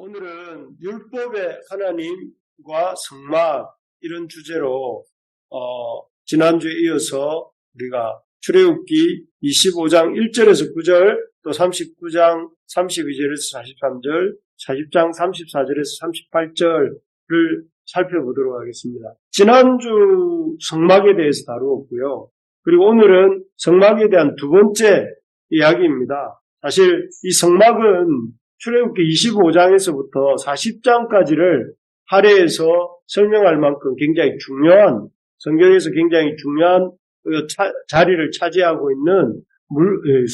오늘은 율법의 하나님과 성막 이런 주제로 지난주에 이어서 우리가 출애굽기 25장 1절에서 9절 또 39장 32절에서 43절 40장 34절에서 38절을 살펴보도록 하겠습니다. 지난주 성막에 대해서 다루었고요. 그리고 오늘은 성막에 대한 두 번째 이야기입니다. 사실 이 성막은 출애굽기 25장에서부터 40장까지를 할애해서 설명할 만큼 굉장히 중요한, 성경에서 굉장히 중요한 자리를 차지하고 있는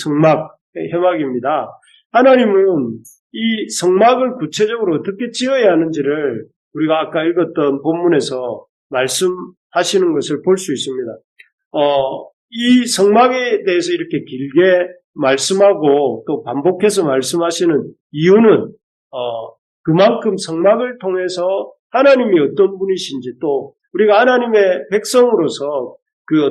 성막, 회막입니다. 하나님은 이 성막을 구체적으로 어떻게 지어야 하는지를 우리가 아까 읽었던 본문에서 말씀하시는 것을 볼 수 있습니다. 이 성막에 대해서 이렇게 길게 말씀하고 또 반복해서 말씀하시는 이유는 그만큼 성막을 통해서 하나님이 어떤 분이신지 또 우리가 하나님의 백성으로서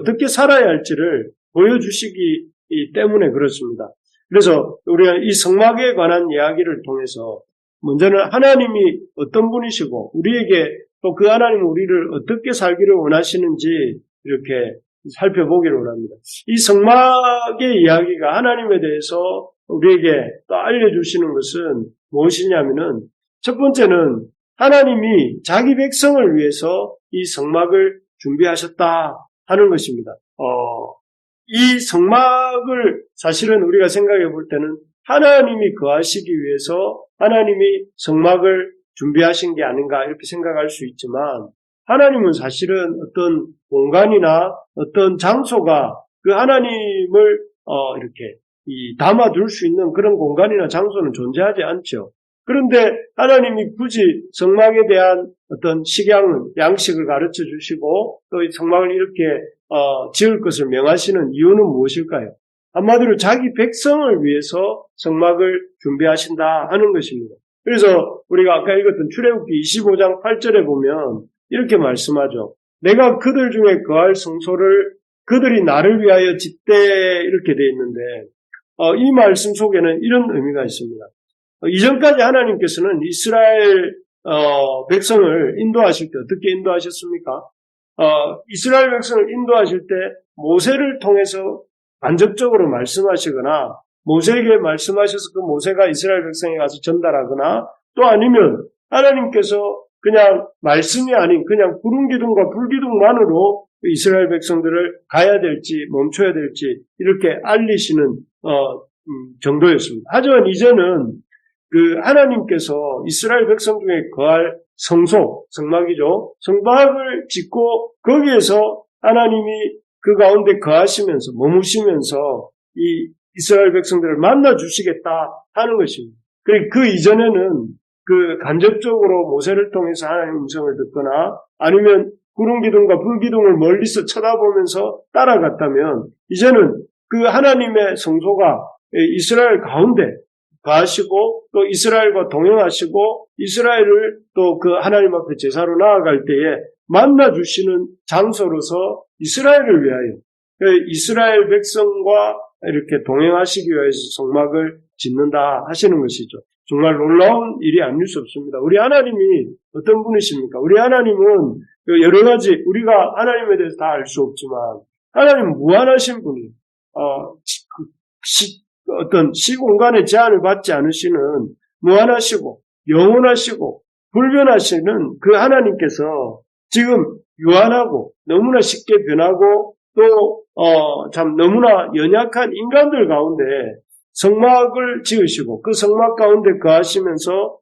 어떻게 살아야 할지를 보여주시기 때문에 그렇습니다. 그래서 우리가 이 성막에 관한 이야기를 통해서 먼저는 하나님이 어떤 분이시고 우리에게 또 그 하나님은 우리를 어떻게 살기를 원하시는지 이렇게 살펴보기를 원합니다. 이 성막의 이야기가 하나님에 대해서 우리에게 또 알려주시는 것은 무엇이냐면은 첫 번째는 하나님이 자기 백성을 위해서 이 성막을 준비하셨다 하는 것입니다. 이 성막을 사실은 우리가 생각해 볼 때는 하나님이 거하시기 위해서 하나님이 성막을 준비하신 게 아닌가 이렇게 생각할 수 있지만 하나님은 사실은 어떤 공간이나 어떤 장소가 그 하나님을 이렇게 담아둘 수 있는 그런 공간이나 장소는 존재하지 않죠. 그런데 하나님이 굳이 성막에 대한 어떤 양식을 가르쳐 주시고 또 이 성막을 이렇게 지을 것을 명하시는 이유는 무엇일까요? 한마디로 자기 백성을 위해서 성막을 준비하신다 하는 것입니다. 그래서 우리가 아까 읽었던 출애굽기 25장 8절에 보면 이렇게 말씀하죠. 내가 그들 중에 거할 성소를 그들이 나를 위하여 짓되 이렇게 되어 있는데 이 말씀 속에는 이런 의미가 있습니다. 이전까지 하나님께서는 이스라엘 백성을 인도하실 때 어떻게 인도하셨습니까? 이스라엘 백성을 인도하실 때 모세를 통해서 간접적으로 말씀하시거나 모세에게 말씀하셔서 그 모세가 이스라엘 백성에 가서 전달하거나 또 아니면 하나님께서 그냥 말씀이 아닌 그냥 구름 기둥과 불 기둥만으로 이스라엘 백성들을 가야 될지 멈춰야 될지 이렇게 알리시는 정도였습니다. 하지만 이제는 하나님께서 이스라엘 백성 중에 거할 성막이죠. 성막을 짓고 거기에서 하나님이 그 가운데 거하시면서 머무시면서 이 이스라엘 백성들을 만나 주시겠다 하는 것입니다. 그 이전에는 간접적으로 모세를 통해서 하나님의 음성을 듣거나 아니면 구름 기둥과 불 기둥을 멀리서 쳐다보면서 따라갔다면 이제는 그 하나님의 성소가 이스라엘 가운데 가시고 또 이스라엘과 동행하시고 이스라엘을 또 그 하나님 앞에 제사로 나아갈 때에 만나 주시는 장소로서 이스라엘을 위하여 이스라엘 백성과 이렇게 동행하시기 위해서 성막을 짓는다 하시는 것이죠. 정말 놀라운 일이 아닐 수 없습니다. 우리 하나님이 어떤 분이십니까? 우리 하나님은 여러 가지 우리가 하나님에 대해서 다 알 수 없지만 하나님은 무한하신 분이에요. 어떤 시공간의 제한을 받지 않으시는 무한하시고 영원하시고 불변하시는 그 하나님께서 지금 유한하고 너무나 쉽게 변하고 또 참 너무나 연약한 인간들 가운데 성막을 지으시고 그 성막 가운데 거하시면서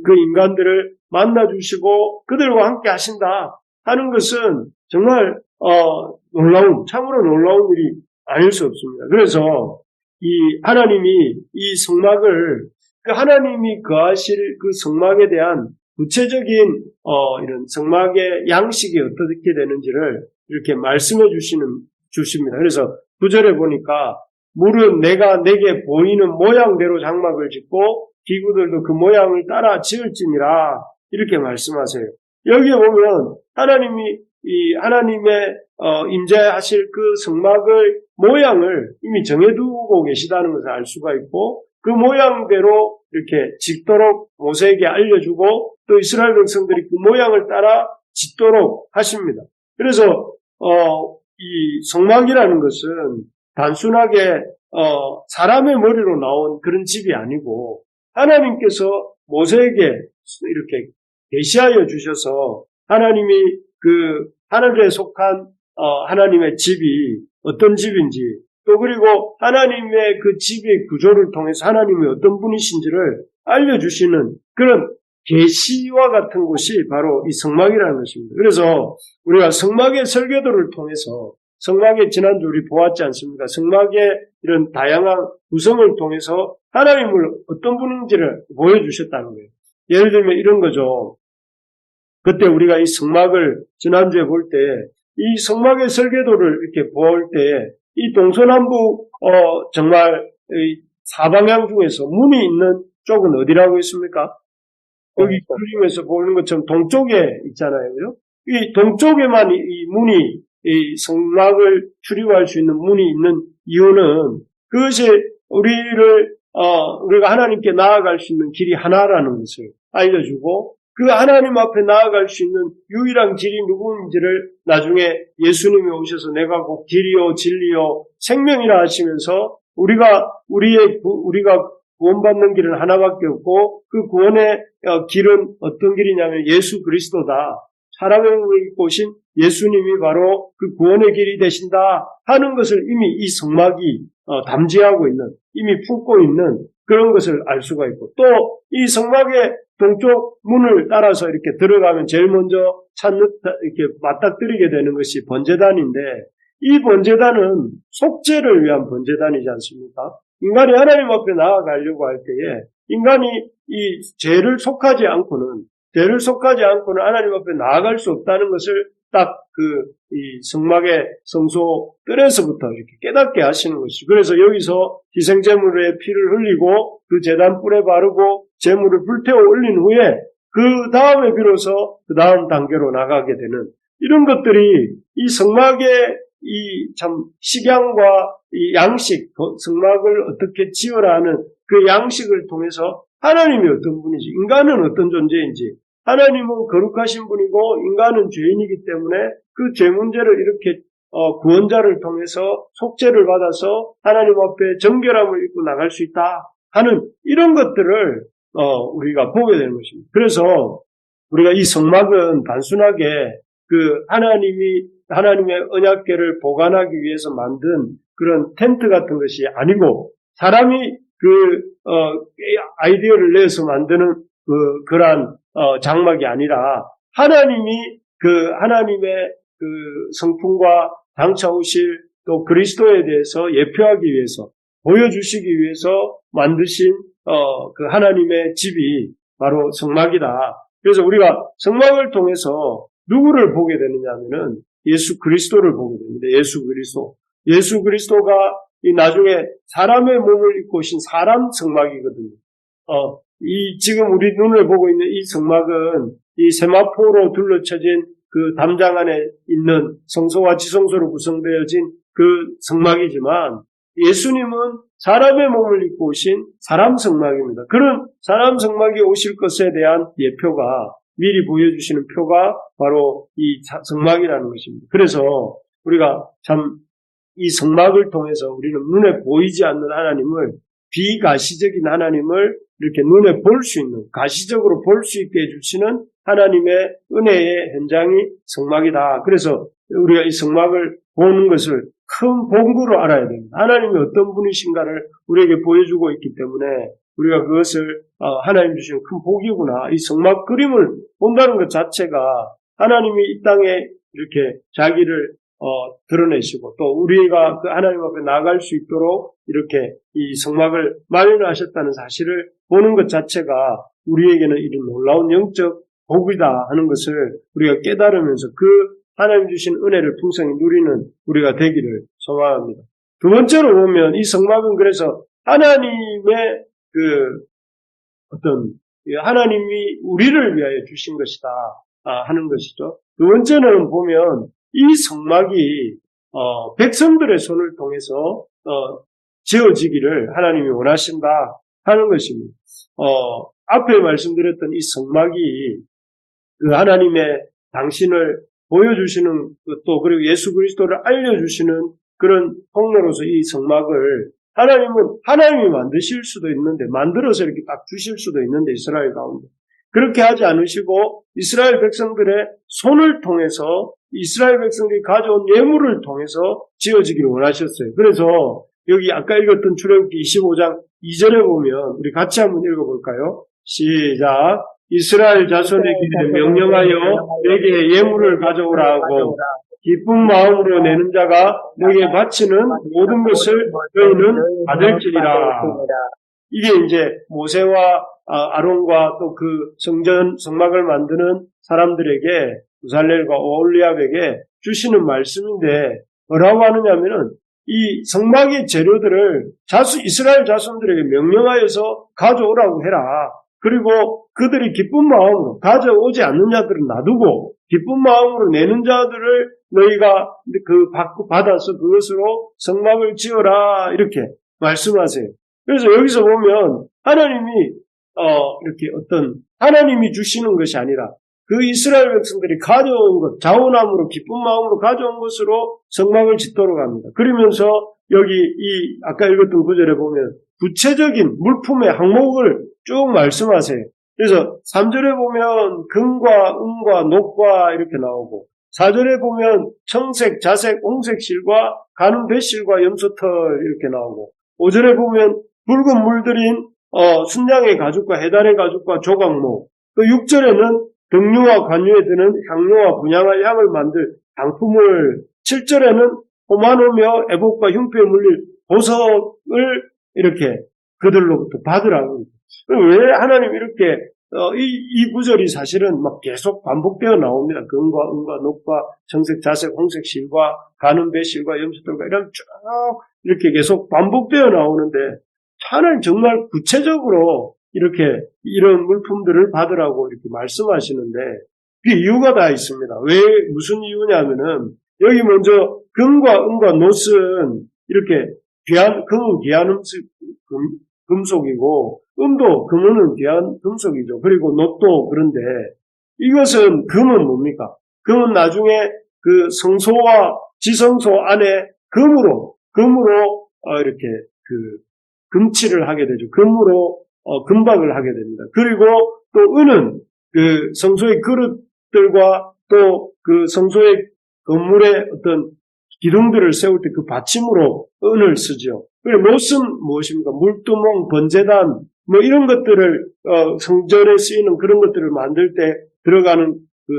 그 인간들을 만나주시고 그들과 함께 하신다 하는 것은 정말 참으로 놀라운 일이 아닐 수 없습니다. 그래서 하나님이 이 성막을 하나님이 거하실 그 성막에 대한 구체적인 이런 성막의 양식이 어떻게 되는지를 이렇게 말씀해 주십니다. 그래서 9절에 보니까 물은 내가 내게 보이는 모양대로 장막을 짓고 기구들도 그 모양을 따라 지을지니라 이렇게 말씀하세요. 여기에 보면 하나님이 하나님의 임재하실 그 성막을 모양을 이미 정해두고 계시다는 것을 알 수가 있고 그 모양대로 이렇게 짓도록 모세에게 알려주고 또 이스라엘 백성들이 그 모양을 따라 짓도록 하십니다. 그래서 이 성막이라는 것은 단순하게 사람의 머리로 나온 그런 집이 아니고 하나님께서 모세에게 이렇게 계시하여 주셔서 하나님이 그 하늘에 속한 하나님의 집이 어떤 집인지 또 그리고 하나님의 그 집의 구조를 통해서 하나님이 어떤 분이신지를 알려주시는 그런 계시와 같은 곳이 바로 이 성막이라는 것입니다. 그래서 우리가 성막의 설계도를 통해서 성막의 지난주 우리 보았지 않습니까? 성막의 이런 다양한 구성을 통해서 하나님을 어떤 분인지를 보여주셨다는 거예요. 예를 들면 이런 거죠. 그때 우리가 이 성막을 지난주에 볼 때 이 성막의 설계도를 이렇게 볼 때 이 동서남북 정말 사방향 중에서 문이 있는 쪽은 어디라고 했습니까? 여기 그림에서 보는 것처럼 동쪽에 있잖아요. 그죠? 이 동쪽에만 이 문이 이 성막을 출입할 수 있는 문이 있는 이유는 그것이 우리가 하나님께 나아갈 수 있는 길이 하나라는 것을 알려주고 그 하나님 앞에 나아갈 수 있는 유일한 길이 누구인지를 나중에 예수님이 오셔서 내가 곧 길이요 진리요 생명이라 하시면서 우리가 구원받는 길은 하나밖에 없고 그 구원의 길은 어떤 길이냐면 예수 그리스도다. 사람의 몸을 입고 오신 예수님이 바로 그 구원의 길이 되신다 하는 것을 이미 이 성막이 담지하고 있는, 이미 품고 있는 그런 것을 알 수가 있고 또 이 성막의 동쪽 문을 따라서 이렇게 들어가면 제일 먼저 이렇게 맞닥뜨리게 되는 것이 번제단인데 이 번제단은 속죄를 위한 번제단이지 않습니까? 인간이 하나님 앞에 나아가려고 할 때에 인간이 이 죄를 속하지 않고는 하나님 앞에 나아갈 수 없다는 것을 딱 이 성막의 성소 뜰에서부터 이렇게 깨닫게 하시는 것이. 그래서 여기서 희생제물에 피를 흘리고 그 제단 뿔에 바르고 제물을 불태워 올린 후에 그 다음에 비로소 그 다음 단계로 나가게 되는 이런 것들이 이 성막의 이 참 식양과 이 양식, 성막을 어떻게 지어라 하는 그 양식을 통해서 하나님이 어떤 분인지, 인간은 어떤 존재인지, 하나님은 거룩하신 분이고 인간은 죄인이기 때문에 그 죄 문제를 이렇게 구원자를 통해서 속죄를 받아서 하나님 앞에 정결함을 입고 나갈 수 있다 하는 이런 것들을 우리가 보게 되는 것입니다. 그래서 우리가 이 성막은 단순하게 그 하나님의 언약궤를 보관하기 위해서 만든 그런 텐트 같은 것이 아니고 사람이 아이디어를 내서 만드는 그러한 장막이 아니라 하나님이 하나님의 성품과 당차오실 또 그리스도에 대해서 예표하기 위해서 보여주시기 위해서 만드신 그 하나님의 집이 바로 성막이다. 그래서 우리가 성막을 통해서 누구를 보게 되느냐 하면은 예수 그리스도를 보게 됩니다. 예수 그리스도가 이 나중에 사람의 몸을 입고 오신 사람 성막이거든요. 지금 우리 눈을 보고 있는 이 성막은 이 세마포로 둘러쳐진 그 담장 안에 있는 성소와 지성소로 구성되어진 그 성막이지만 예수님은 사람의 몸을 입고 오신 사람 성막입니다. 그런 사람 성막이 오실 것에 대한 예표가 미리 보여주시는 표가 바로 이 성막이라는 것입니다. 그래서 우리가 참 이 성막을 통해서 우리는 눈에 보이지 않는 하나님을 비가시적인 하나님을 이렇게 눈에 볼 수 있는 가시적으로 볼 수 있게 해주시는 하나님의 은혜의 현장이 성막이다. 그래서 우리가 이 성막을 보는 것을 큰 본구로 알아야 됩니다. 하나님이 어떤 분이신가를 우리에게 보여주고 있기 때문에 우리가 그것을 하나님 주시는 큰 복이구나. 이 성막 그림을 본다는 것 자체가 하나님이 이 땅에 이렇게 자기를 드러내시고 또 우리가 그 하나님 앞에 나아갈 수 있도록 이렇게 이 성막을 마련하셨다는 사실을 보는 것 자체가 우리에게는 이런 놀라운 영적 복이다 하는 것을 우리가 깨달으면서 그 하나님 주신 은혜를 풍성히 누리는 우리가 되기를 소망합니다. 두 번째로 보면 이 성막은 그래서 하나님의 하나님이 우리를 위하여 주신 것이다 하는 것이죠. 두 번째는 보면 이 성막이 백성들의 손을 통해서 지어지기를 하나님이 원하신다 하는 것입니다. 앞에 말씀드렸던 이 성막이 그 하나님의 당신을 보여주시는 또 그리고 예수 그리스도를 알려주시는 그런 통로로서 이 성막을 하나님이 만드실 수도 있는데 만들어서 이렇게 딱 주실 수도 있는데 이스라엘 가운데 그렇게 하지 않으시고 이스라엘 백성들의 손을 통해서 이스라엘 백성들이 가져온 예물을 통해서 지어지기를 원하셨어요. 그래서 여기 아까 읽었던 출애굽기 25장 2절에 보면 우리 같이 한번 읽어볼까요? 시작. 이스라엘 자손에게 명령하여 내게 예물을 가져오라 하고 기쁜 마음으로 내는 자가 내게 바치는 모든 것을 너희는 받을지니라. 이게 이제 모세와 아론과 또 그 성막을 만드는 사람들에게 부살렐과 오홀리압에게 주시는 말씀인데 뭐라고 하느냐면은 이 성막의 재료들을 이스라엘 자손들에게 명령하여서 가져오라고 해라. 그리고 그들이 기쁜 마음으로 가져오지 않는 자들은 놔두고 기쁜 마음으로 내는 자들을 너희가 받아서 그것으로 성막을 지어라 이렇게 말씀하세요. 그래서 여기서 보면 하나님이 이렇게 하나님이 주시는 것이 아니라 그 이스라엘 백성들이 가져온 것, 자원함으로 기쁜 마음으로 가져온 것으로 성막을 짓도록 합니다. 그러면서 여기 아까 읽었던 구절에 보면 구체적인 물품의 항목을 쭉 말씀하세요. 그래서 3절에 보면 금과 은과 녹과 이렇게 나오고 4절에 보면 청색, 자색, 옹색 실과 가는 뱃실과 염소털 이렇게 나오고 5절에 보면 붉은 물들인 순양의 가죽과 해달의 가죽과 조각목 또 6절에는 등류와 관유에 드는 향료와 분향할 향을 만들 당품을 7절에는 호마노며 애복과 흉표에 물릴 보석을 이렇게 그들로부터 받으라고. 왜 하나님 이렇게 이 구절이 사실은 막 계속 반복되어 나옵니다. 금과 은과 녹과 청색, 자색, 홍색 실과 가는 배실과 염소들과 이런 쭉 이렇게 계속 반복되어 나오는데 하나님 정말 구체적으로 이렇게 이런 물품들을 받으라고 이렇게 말씀하시는데 그 이유가 다 있습니다. 왜 무슨 이유냐면은 여기 먼저 금과 은과 놋은 이렇게 금은 귀한 금속이고 은도 금은 귀한 금속이죠. 그리고 놋도 그런데 이것은 금은 뭡니까? 금은 나중에 그 성소와 지성소 안에 금으로 이렇게 그 금칠을 하게 되죠. 금으로 금박을 하게 됩니다. 그리고 또 은은 그 성소의 그릇들과 또 그 성소의 건물의 어떤 기둥들을 세울 때 그 받침으로 은을 쓰죠. 그리고 놋은 무엇입니까? 물두멍, 번제단 뭐 이런 것들을 성전에 쓰이는 그런 것들을 만들 때 들어가는 그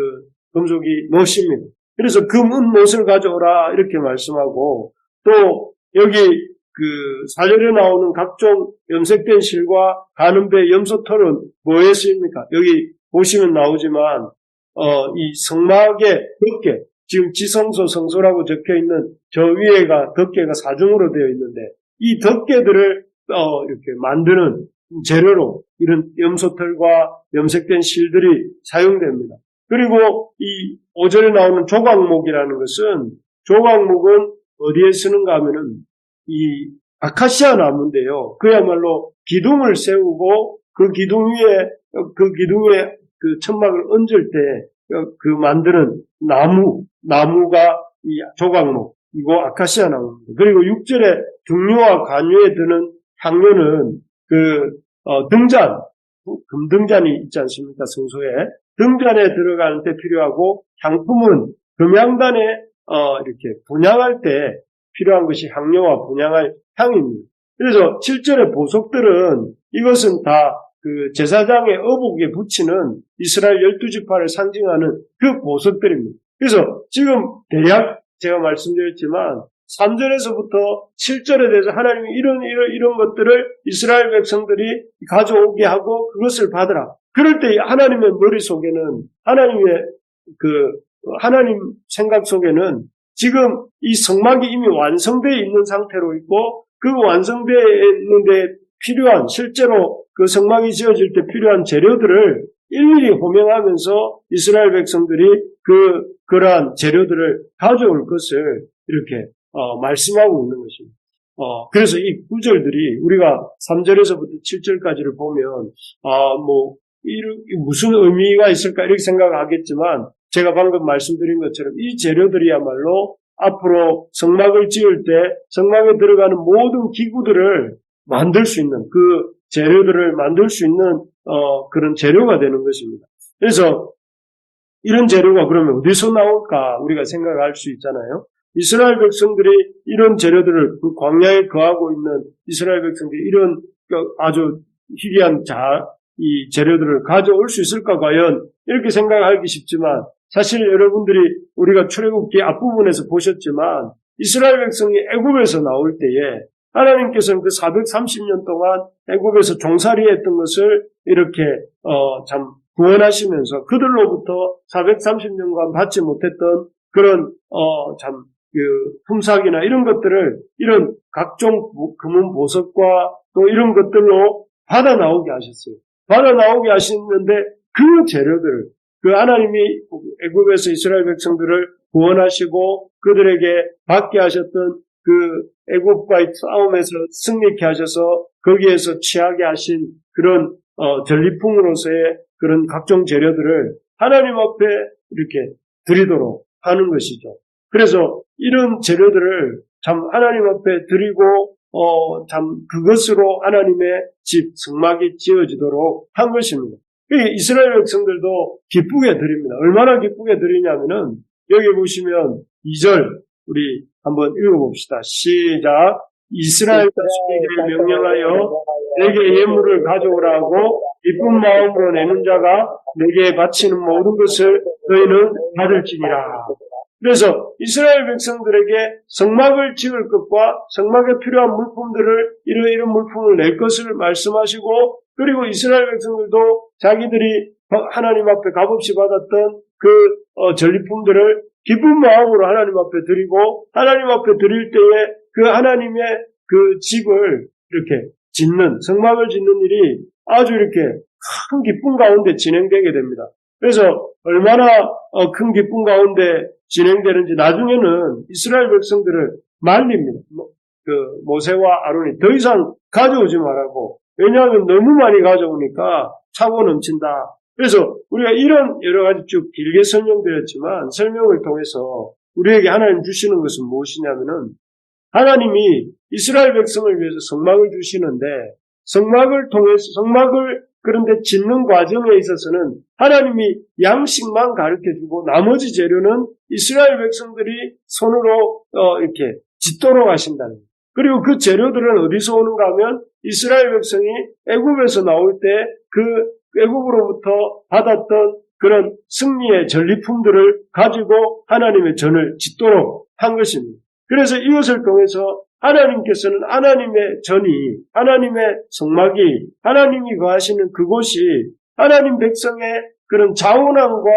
금속이 놋입니다. 그래서 금, 은, 놋을 가져오라 이렇게 말씀하고 또 여기 그 4절에 나오는 각종 염색된 실과 가는 배, 염소털은 뭐에 쓰입니까? 여기 보시면 나오지만 이 성막의 덮개, 지금 지성소, 성소라고 적혀 있는 저 위에가 덮개가 사중으로 되어 있는데 이 덮개들을 이렇게 만드는 재료로 이런 염소털과 염색된 실들이 사용됩니다. 그리고 이 5절에 나오는 조각목이라는 것은 조각목은 어디에 쓰는가 하면은 이 아카시아 나무인데요. 그야말로 기둥을 세우고 그 기둥 위에 그 천막을 얹을 때 그 만드는 나무가 이 조각목, 이거 아카시아 나무입니다. 그리고 6절에 등류와 관유에 드는 향료는 금등잔이 있지 않습니까? 성소에. 등잔에 들어가는 때 필요하고 향품은 금향단에 이렇게 분향할 때 필요한 것이 향료와 분향할 향입니다. 그래서 7절의 보석들은 이것은 다 그 제사장의 어복에 붙이는 이스라엘 12지파를 상징하는 그 보석들입니다. 그래서 지금 대략 제가 말씀드렸지만 3절에서부터 7절에 대해서 하나님이 이런 것들을 이스라엘 백성들이 가져오게 하고 그것을 받으라. 그럴 때 하나님의 머릿속에는 하나님 생각 속에는 지금 이 성막이 이미 완성되어 있는 상태로 있고 그 완성되어 있는데 필요한 실제로 그 성막이 지어질 때 필요한 재료들을 일일이 호명하면서 이스라엘 백성들이 그러한 재료들을 가져올 것을 이렇게 말씀하고 있는 것입니다. 그래서 이 구절들이 우리가 3절에서부터 7절까지를 보면, 무슨 의미가 있을까 이렇게 생각하겠지만, 제가 방금 말씀드린 것처럼 이 재료들이야말로 앞으로 성막을 지을 때 성막에 들어가는 모든 기구들을 만들 수 있는, 그 재료들을 만들 수 있는, 그런 재료가 되는 것입니다. 그래서 이런 재료가 그러면 어디서 나올까 우리가 생각할 수 있잖아요. 이스라엘 백성들이 이런 재료들을 그 광야에 거하고 있는 이스라엘 백성들이 이런 아주 희귀한 이 재료들을 가져올 수 있을까 과연 이렇게 생각하기 쉽지만 사실 여러분들이 우리가 출애굽기 앞부분에서 보셨지만 이스라엘 백성이 애굽에서 나올 때에 하나님께서는 그 430년 동안 애굽에서 종살이했던 것을 이렇게 참 구원하시면서 그들로부터 430년간 받지 못했던 그런 품삯이나 이런 것들을 이런 각종 금은 보석과 또 이런 것들로 받아 나오게 하셨어요. 받아 나오게 하시는데 그 재료들을 그 하나님이 애굽에서 이스라엘 백성들을 구원하시고 그들에게 받게 하셨던 그 애굽과의 싸움에서 승리케 하셔서 거기에서 취하게 하신 그런 전리품으로서의 그런 각종 재료들을 하나님 앞에 이렇게 드리도록 하는 것이죠. 그래서 이런 재료들을 참 하나님 앞에 드리고 참 그것으로 하나님의 집 성막이 지어지도록 한 것입니다. 이스라엘 백성들도 기쁘게 드립니다. 얼마나 기쁘게 드리냐면은 여기 보시면 2절 우리 한번 읽어봅시다. 시작. 이스라엘 자손에게 명령하여 내게 예물을 가져오라고 기쁜 마음으로 내는 자가 내게 바치는 모든 것을 너희는 받을지니라. 그래서 이스라엘 백성들에게 성막을 지을 것과 성막에 필요한 물품들을 이런 물품을 낼 것을 말씀하시고 그리고 이스라엘 백성들도 자기들이 하나님 앞에 값없이 받았던 그 전리품들을 기쁜 마음으로 하나님 앞에 드리고 하나님 앞에 드릴 때에 그 하나님의 그 집을 이렇게 성막을 짓는 일이 아주 이렇게 큰 기쁨 가운데 진행되게 됩니다. 그래서 얼마나 큰 기쁨 가운데 진행되는지 나중에는 이스라엘 백성들을 말립니다. 모세와 아론이 더 이상 가져오지 말라고. 왜냐하면 너무 많이 가져오니까 차고 넘친다. 그래서 우리가 이런 여러 가지 쭉 길게 설명드렸지만 설명을 통해서 우리에게 하나님 주시는 것은 무엇이냐면은 하나님이 이스라엘 백성을 위해서 성막을 주시는데 성막을 그런데 짓는 과정에 있어서는 하나님이 양식만 가르쳐주고 나머지 재료는 이스라엘 백성들이 손으로 이렇게 짓도록 하신다는 거예요. 그리고 그 재료들은 어디서 오는가 하면 이스라엘 백성이 애굽에서 나올 때 그 애굽으로부터 받았던 그런 승리의 전리품들을 가지고 하나님의 전을 짓도록 한 것입니다. 그래서 이것을 통해서 하나님께서는 하나님의 전이, 하나님의 성막이, 하나님이 거하시는 그곳이 하나님 백성의 그런 자원함과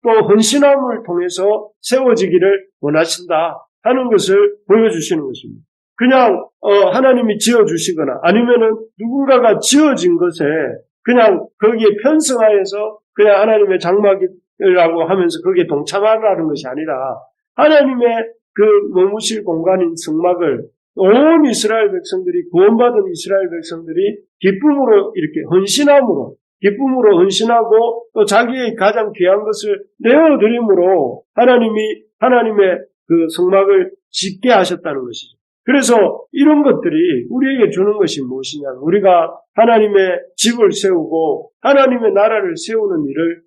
또 헌신함을 통해서 세워지기를 원하신다 하는 것을 보여주시는 것입니다. 그냥 하나님이 지어주시거나 아니면은 누군가가 지어진 것에 그냥 거기에 편성하여서 그냥 하나님의 장막이라고 하면서 거기에 동참하라는 것이 아니라 하나님의 그 머무실 공간인 성막을 온 이스라엘 백성들이 구원받은 이스라엘 백성들이 기쁨으로 이렇게 기쁨으로 헌신하고 또 자기의 가장 귀한 것을 내어드림으로 하나님의 그 성막을 짓게 하셨다는 것이죠. 그래서 이런 것들이 우리에게 주는 것이 무엇이냐면 우리가 하나님의 집을 세우고 하나님의 나라를 세우는 일을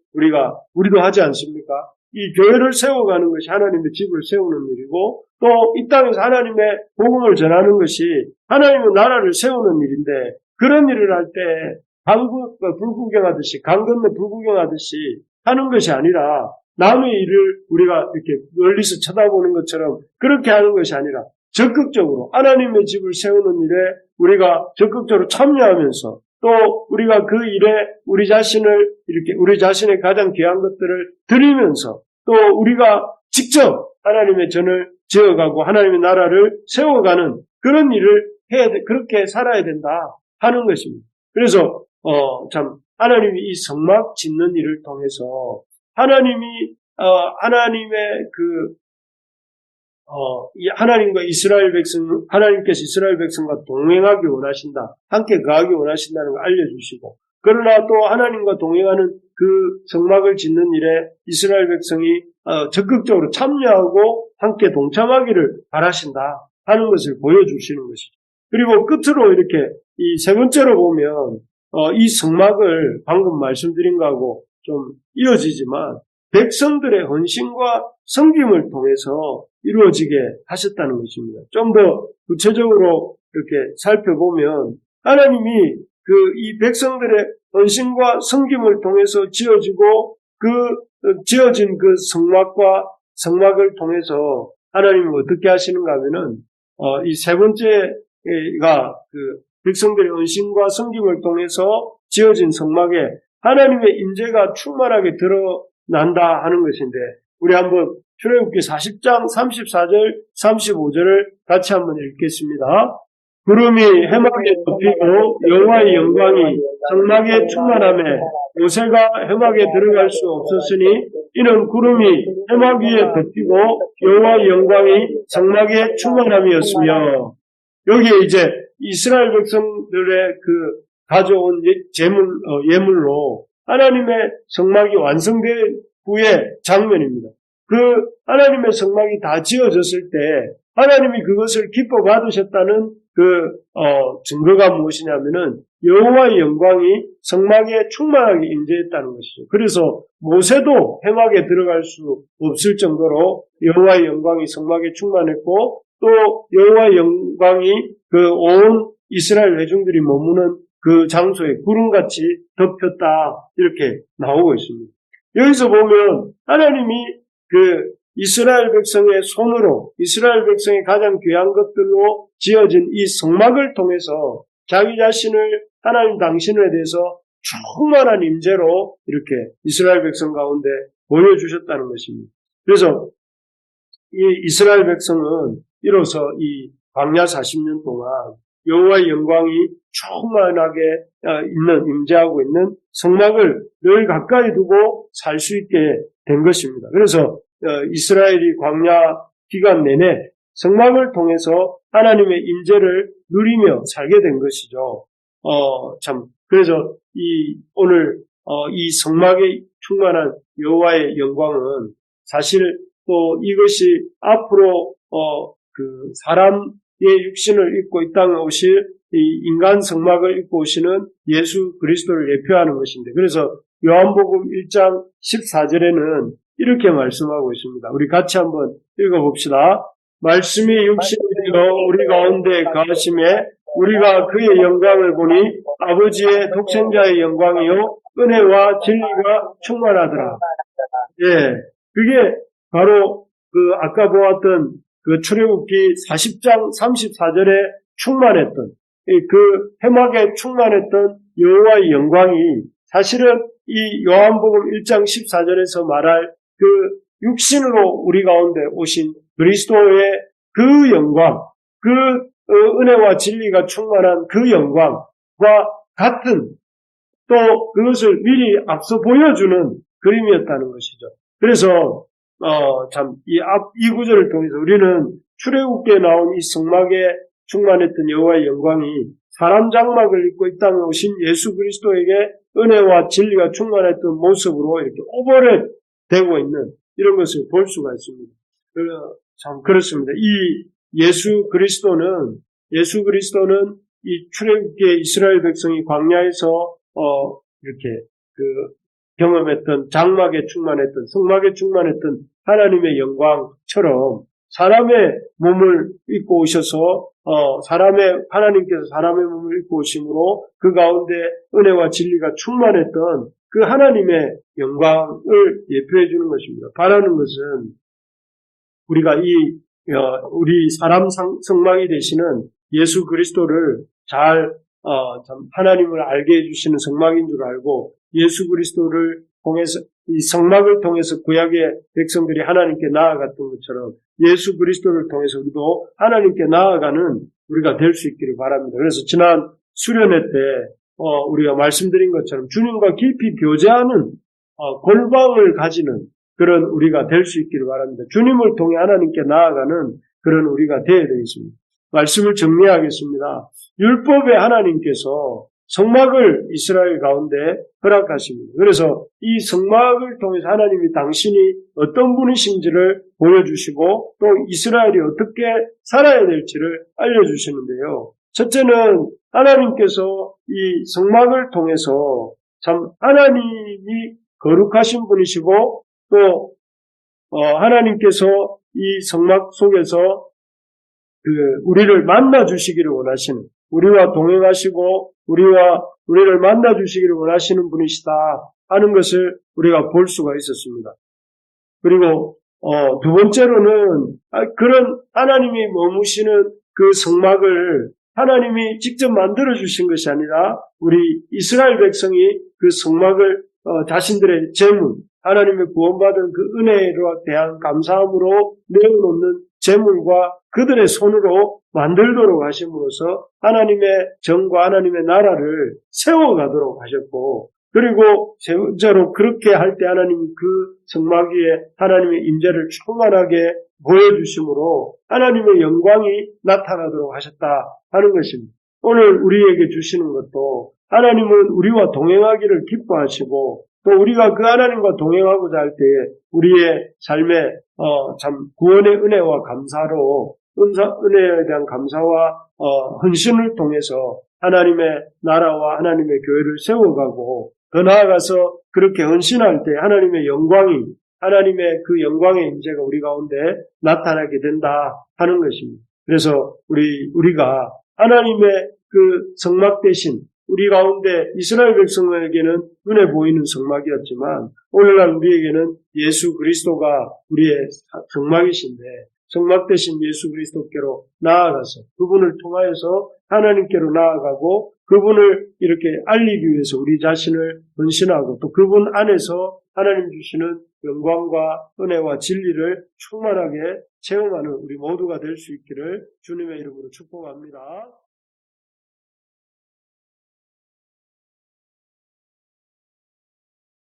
우리도 하지 않습니까? 이 교회를 세워가는 것이 하나님의 집을 세우는 일이고 또 이 땅에서 하나님의 복음을 전하는 것이 하나님의 나라를 세우는 일인데 그런 일을 할 때 강 건너 불구경하듯이 하는 것이 아니라 남의 일을 우리가 이렇게 멀리서 쳐다보는 것처럼 그렇게 하는 것이 아니라 적극적으로 하나님의 집을 세우는 일에 우리가 적극적으로 참여하면서 또 우리가 그 일에 우리 자신의 가장 귀한 것들을 드리면서 또 우리가 직접 하나님의 전을 지어가고 하나님의 나라를 세워가는 그런 일을 그렇게 살아야 된다 하는 것입니다. 그래서 참 하나님이 이 성막 짓는 일을 통해서 하나님의 이 하나님께서 이스라엘 백성과 동행하기 원하신다. 함께 거하기 원하신다는 걸 알려주시고, 그러나 또 하나님과 동행하는 그 성막을 짓는 일에 이스라엘 백성이 적극적으로 참여하고 함께 동참하기를 바라신다 하는 것을 보여주시는 것이죠. 그리고 끝으로 이렇게 이 세 번째로 보면 이 성막을 방금 말씀드린 거하고 좀 이어지지만 백성들의 헌신과 섬김을 통해서 이루어지게 하셨다는 것입니다. 좀 더 구체적으로 이렇게 살펴보면 하나님이 이 백성들의 헌신과 섬김을 통해서 지어진 그 성막을 통해서 하나님은 어떻게 하시는가 하면은 이 세 번째가 그 백성들의 헌신과 섬김을 통해서 지어진 성막에 하나님의 임재가 충만하게 드러난다 하는 것인데, 우리 한번 출애굽기 40장 34절 35절을 같이 한번 읽겠습니다. 구름이 해막에 덮이고 여호와의 영광이 성막에 충만하며 모세가 해막에 들어갈 수 없었으니 이는 구름이 해막 위에 덮이고 여호와의 영광이 성막에 충만함이었으며, 여기에 이제 이스라엘 백성들의 그 가져온 예물로 하나님의 성막이 완성된 후의 장면입니다. 그 하나님의 성막이 다 지어졌을 때 하나님이 그것을 기뻐 받으셨다는 증거가 무엇이냐면은 여호와의 영광이 성막에 충만하게 임재했다는 것이죠. 그래서 모세도 해막에 들어갈 수 없을 정도로 여호와의 영광이 성막에 충만했고, 또 여호와의 영광이 온 이스라엘 회중들이 머무는 그 장소에 구름같이 덮였다 이렇게 나오고 있습니다. 여기서 보면 하나님이 이스라엘 백성의 손으로 이스라엘 백성의 가장 귀한 것들로 지어진 이 성막을 통해서 자기 자신을 하나님 당신에 대해서 충만한 임재로 이렇게 이스라엘 백성 가운데 보여주셨다는 것입니다. 그래서 이 이스라엘 백성은 이로써 이 광야 40년 동안 여호와의 영광이 충만하게 임재하고 있는 성막을 늘 가까이 두고 살 수 있게 된 것입니다. 그래서 이스라엘이 광야 기간 내내 성막을 통해서 하나님의 임재를 누리며 살게 된 것이죠. 그래서 오늘 이 성막에 충만한 여호와의 영광은 사실 또 이것이 앞으로 사람의 육신을 입고 이 땅에 오실 이 인간 성막을 입고 오시는 예수 그리스도를 예표하는 것인데, 그래서 요한복음 1장 14절에는 이렇게 말씀하고 있습니다. 우리 같이 한번 읽어봅시다. 말씀이 육신이 되어 우리 가운데 거하심에 우리가 그의 영광을 보니 아버지의 독생자의 영광이요 은혜와 진리가 충만하더라. 예, 그게 바로 아까 보았던 출애굽기 40장 34절에 충만했던 해막에 충만했던 여호와의 영광이 사실은 이 요한복음 1장 14절에서 말할 육신으로 우리 가운데 오신 그리스도의 그 영광, 은혜와 진리가 충만한 그 영광과 같은, 또 그것을 미리 앞서 보여주는 그림이었다는 것이죠. 그래서 이 구절을 통해서 우리는 출애굽기에 나온 이 성막에 충만했던 여호와의 영광이 사람 장막을 입고 이 땅에 오신 예수 그리스도에게 은혜와 진리가 충만했던 모습으로 이렇게 오버랩 되고 있는 이런 것을 볼 수가 있습니다. 참 그렇습니다. 이 예수 그리스도는 이 출애굽기에 이스라엘 백성이 광야에서 이렇게 경험했던 장막에 충만했던 성막에 충만했던 하나님의 영광처럼 사람의 몸을 입고 오셔서 하나님께서 사람의 몸을 입고 오심으로 그 가운데 은혜와 진리가 충만했던 그 하나님의 영광을 예표해 주는 것입니다. 바라는 것은 우리가 우리 사람 성막이 되시는 예수 그리스도를 하나님을 알게 해주시는 성막인 줄 알고 예수 그리스도를 통해서 이 성막을 통해서 구약의 백성들이 하나님께 나아갔던 것처럼 예수 그리스도를 통해서 우리도 하나님께 나아가는 우리가 될 수 있기를 바랍니다. 그래서 지난 수련회 때 우리가 말씀드린 것처럼 주님과 깊이 교제하는 골방을 가지는 그런 우리가 될 수 있기를 바랍니다. 주님을 통해 하나님께 나아가는 그런 우리가 되어야 되겠습니다. 말씀을 정리하겠습니다. 율법에 하나님께서 성막을 이스라엘 가운데 허락하십니다. 그래서 이 성막을 통해서 하나님이 당신이 어떤 분이신지를 보여주시고 또 이스라엘이 어떻게 살아야 될지를 알려주시는데요. 첫째는 하나님께서 이 성막을 통해서 참 하나님이 거룩하신 분이시고 또 하나님께서 이 성막 속에서 우리를 만나 주시기를 원하시는, 우리와 동행하시고 우리를 만나 주시기를 원하시는 분이시다 하는 것을 우리가 볼 수가 있었습니다. 그리고 두 번째로는 그런 하나님이 머무시는 그 성막을 하나님이 직접 만들어 주신 것이 아니라 우리 이스라엘 백성이 그 성막을 자신들의 재물, 하나님의 구원받은 그 은혜에 대한 감사함으로 내어놓는 재물과 그들의 손으로 만들도록 하심으로써 하나님의 정과 하나님의 나라를 세워가도록 하셨고, 그리고 세번째로 그렇게 할 때 하나님이 그 성막 위에 하나님의 임재를 충만하게 보여주심으로 하나님의 영광이 나타나도록 하셨다 하는 것입니다. 오늘 우리에게 주시는 것도 하나님은 우리와 동행하기를 기뻐하시고 또 우리가 그 하나님과 동행하고자 할 때에 우리의 삶에 참 구원의 은혜와 감사로 은혜에 대한 감사와 헌신을 통해서 하나님의 나라와 하나님의 교회를 세워가고 더 나아가서 그렇게 헌신할 때 하나님의 영광이 하나님의 그 영광의 임재가 우리 가운데 나타나게 된다 하는 것입니다. 그래서 우리가 하나님의 그 성막 대신 우리 가운데 이스라엘 백성에게는 눈에 보이는 성막이었지만 오늘날 우리에게는 예수 그리스도가 우리의 성막이신데 성막 대신 예수 그리스도께로 나아가서 그분을 통하여서 하나님께로 나아가고 그분을 이렇게 알리기 위해서 우리 자신을 헌신하고 또 그분 안에서 하나님 주시는 영광과 은혜와 진리를 충만하게 체험하는 우리 모두가 될 수 있기를 주님의 이름으로 축복합니다.